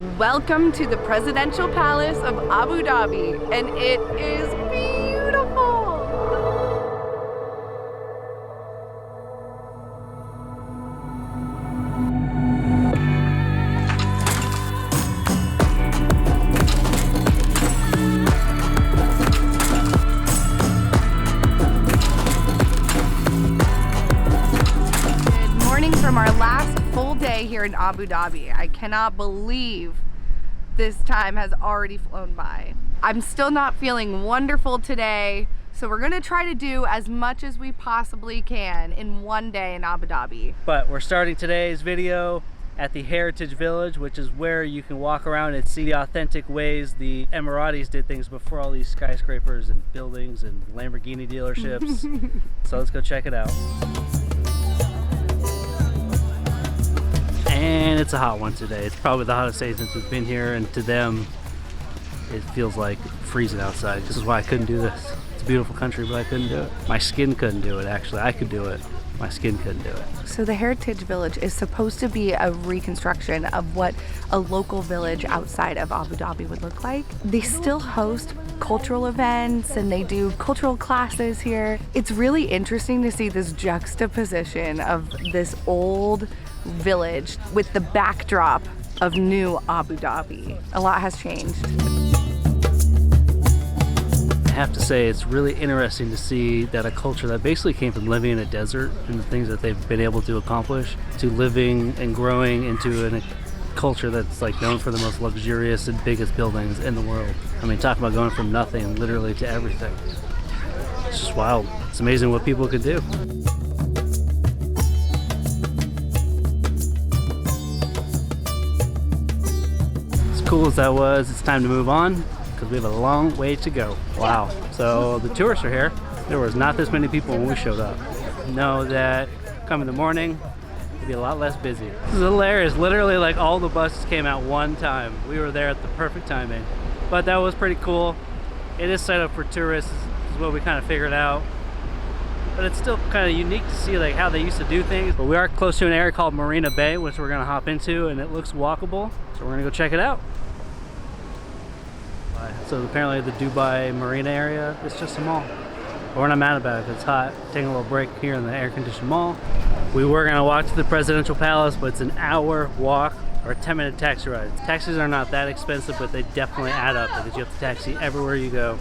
Welcome to the Presidential Palace of Abu Dhabi, and it is beautiful. Good morning from our last full day here in Abu Dhabi. I cannot believe this time has already flown by. I'm still not feeling wonderful today, so we're gonna try to do as much as we possibly can in one day in Abu Dhabi. But we're starting today's video at the Heritage Village, which is where you can walk around and see the authentic ways the Emirates did things before all these skyscrapers and buildings and Lamborghini dealerships. So let's go check it out. And it's a hot one today. It's probably the hottest day since we've been here, and to them it feels like freezing outside. This is why I couldn't do this. It's a beautiful country, but I couldn't do it. My skin couldn't do it, actually. I could do it. My skin couldn't do it. So the Heritage Village is supposed to be a reconstruction of what a local village outside of Abu Dhabi would look like. They still host cultural events and they do cultural classes here. It's really interesting to see this juxtaposition of this old village with the backdrop of new Abu Dhabi. A lot has changed. I have to say, it's really interesting to see that a culture that basically came from living in a desert and the things that they've been able to accomplish, to living and growing into a culture that's like known for the most luxurious and biggest buildings in the world. I mean, talk about going from nothing literally to everything. It's just wild. It's amazing what people can do. As cool as that was, it's time to move on because we have a long way to go. Wow. So the tourists are here. There was not this many people when we showed up. Know that come in the morning, it'll be a lot less busy. This is hilarious. Literally, like, all the buses came out one time. We were there at the perfect timing. But that was pretty cool. It is set up for tourists, is what we kind of figured out. But it's still kind of unique to see like how they used to do things. But we are close to an area called Marina Bay, which we're gonna hop into, and it looks walkable. So we're gonna go check it out. So apparently the Dubai Marina area is just a mall. But we're not mad about it. It's hot. Taking a little break here in the air-conditioned mall. We were gonna walk to the Presidential Palace, but it's an hour walk or a 10-minute taxi ride. Taxis are not that expensive, but they definitely add up because you have to taxi everywhere you go.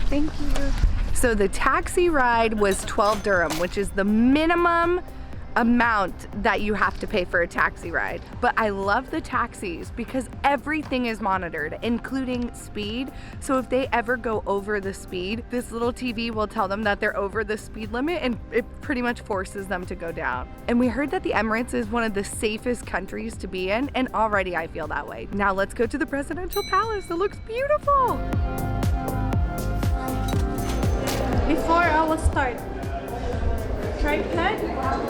Thank you. So the taxi ride was 12 dirham, which is the minimum amount that you have to pay for a taxi ride. But I love the taxis because everything is monitored, including speed. So if they ever go over the speed, this little TV will tell them that they're over the speed limit, and it pretty much forces them to go down. And we heard that the Emirates is one of the safest countries to be in, and already I feel that way. Now let's go to the Presidential Palace. It looks beautiful. Before I will start, tripod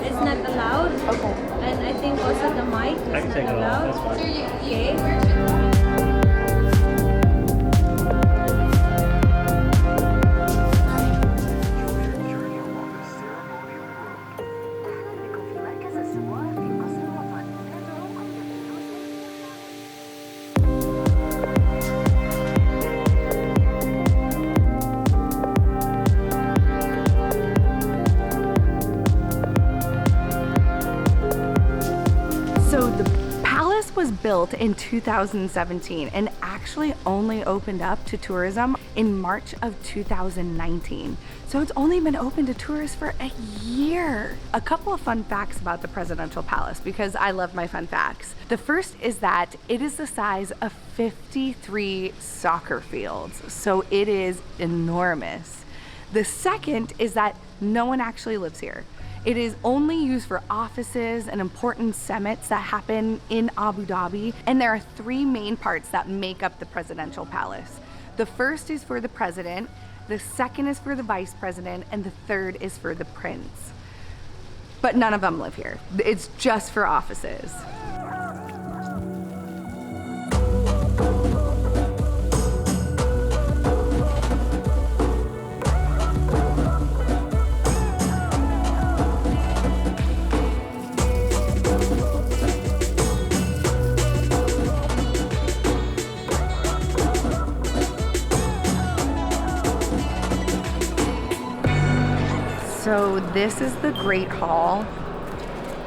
is not allowed. Okay. And I think also the mic is not allowed. Okay. So the palace was built in 2017 and actually only opened up to tourism in March of 2019. So it's only been open to tourists for a year. A couple of fun facts about the Presidential Palace, because I love my fun facts. The first is that it is the size of 53 soccer fields. So it is enormous. The second is that no one actually lives here. It is only used for offices and important summits that happen in Abu Dhabi. And there are three main parts that make up the Presidential Palace. The first is for the president, the second is for the vice president, and the third is for the prince. But none of them live here. It's just for offices. So this is the Great Hall,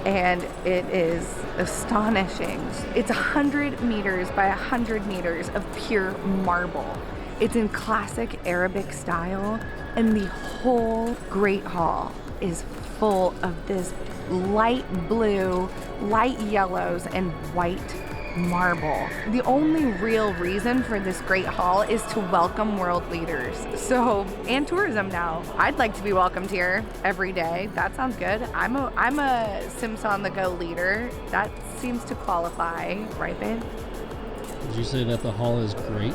and it is astonishing. It's 100 meters by 100 meters of pure marble. It's in classic Arabic style, and the whole Great Hall is full of this light blue, light yellows, and white marble. The only real reason for this Great Hall is to welcome world leaders. So, and tourism now. I'd like to be welcomed here every day. That sounds good. I'm a Sims on the Go leader. That seems to qualify, right, babe? Did you say that the hall is great?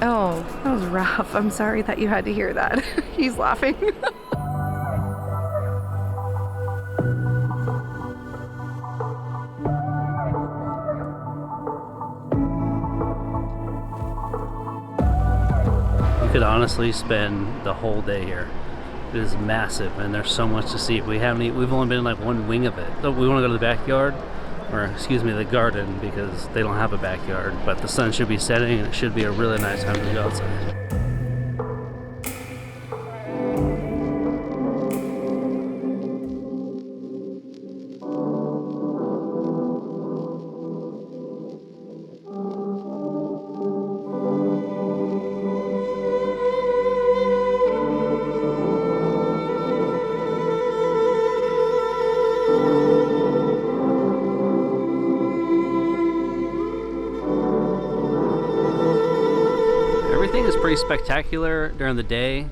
Oh, that was rough. I'm sorry that you had to hear that. He's laughing. You could honestly spend the whole day here. It is massive, and there's so much to see. We've only been in like one wing of it. So we want to go to the backyard, or excuse me, the garden, because they don't have a backyard. But the sun should be setting, and it should be a really nice time to go outside. Everything is pretty spectacular during the day,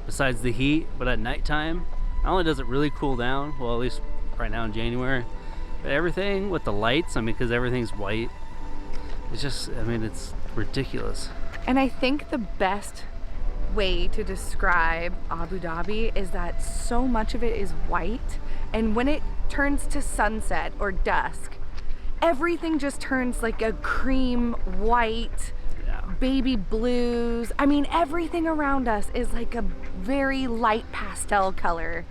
besides the heat, but at nighttime, not only does it really cool down, well, at least right now in January, but everything with the lights, I mean, because everything's white, it's just, I mean, it's ridiculous. And I think the best way to describe Abu Dhabi is that so much of it is white, and when it turns to sunset or dusk, everything just turns like a cream white, baby blues. I mean, everything around us is like a very light pastel color.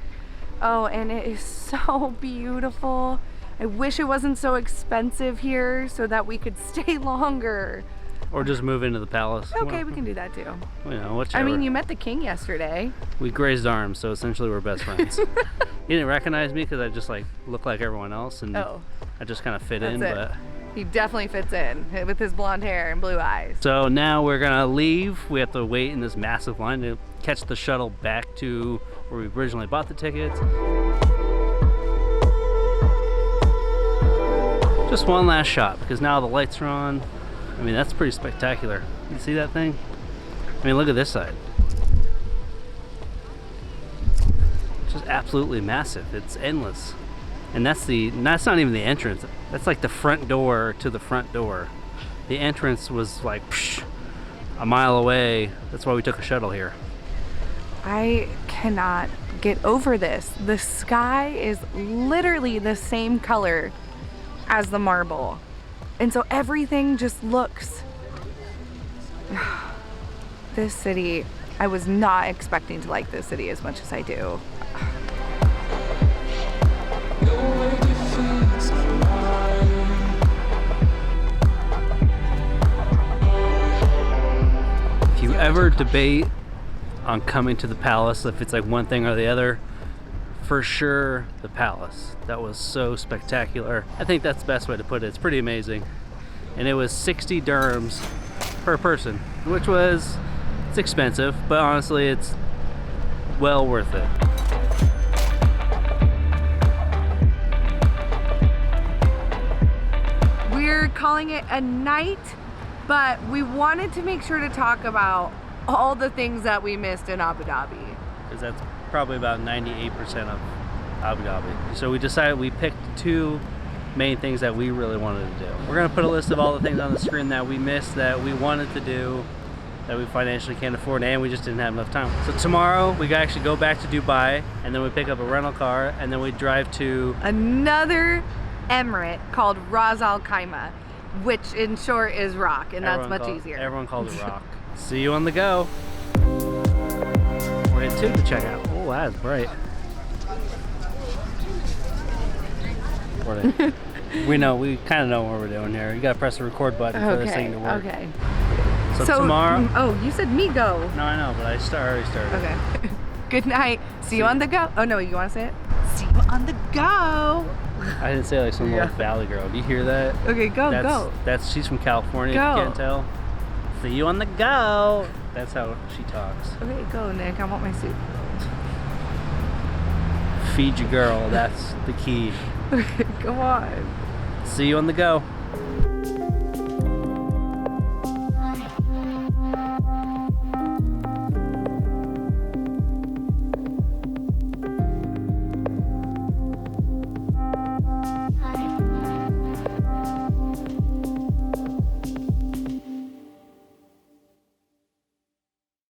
Oh, and it is so beautiful. I wish it wasn't so expensive here so that we could stay longer. Or just move into the palace. Okay, we can do that too. You know, whichever. I mean, you met the king yesterday. We grazed arms, so essentially we're best friends. He didn't recognize me because I just like look like everyone else, and I just kind of fit in. But he definitely fits in with his blonde hair and blue eyes. So now we're gonna leave. We have to wait in this massive line to catch the shuttle back to where we originally bought the tickets. Just one last shot, because now the lights are on. I mean, that's pretty spectacular. You see that thing? I mean, look at this side. It's just absolutely massive. It's endless. And that's not even the entrance. That's like the front door to the front door. The entrance was like a mile away. That's why we took a shuttle here. I cannot get over this. The sky is literally the same color as the marble. And so everything just looks... This city, I was not expecting to like this city as much as I do. If you ever debate on coming to the palace, if it's like one thing or the other, for sure the palace. That was so spectacular. I think that's the best way to put it. It's pretty amazing. And it was 60 dirhams per person, which was, it's expensive, but honestly it's well worth it. We're calling it a night, but we wanted to make sure to talk about all the things that we missed in Abu Dhabi. Because that's probably about 98% of Abu Dhabi. So we picked two main things that we really wanted to do. We're gonna put a list of all the things on the screen that we missed, that we wanted to do, that we financially can't afford, and we just didn't have enough time. So tomorrow we actually go back to Dubai, and then we pick up a rental car, and then we drive to another Emirate called Ras Al Khaimah, which in short is Rock, and that's much easier. Everyone calls it Rock. See you on the go. We're into the checkout. Oh, that's bright. We kind of know what we're doing here. You gotta press the record button for this thing to work. Okay. So tomorrow. Oh, you said me go. No, I know, but I already started. Okay. Good night. See you on the go. Oh no, you want to say it? See you on the go. I didn't say like some old valley girl. Do you hear that? Okay, go, go. That's she's from California. Go. If you can't tell. See you on the go. That's how she talks. Okay, go, Nick. I want my soup. Feed your girl. That's the key. Okay, come on. See you on the go.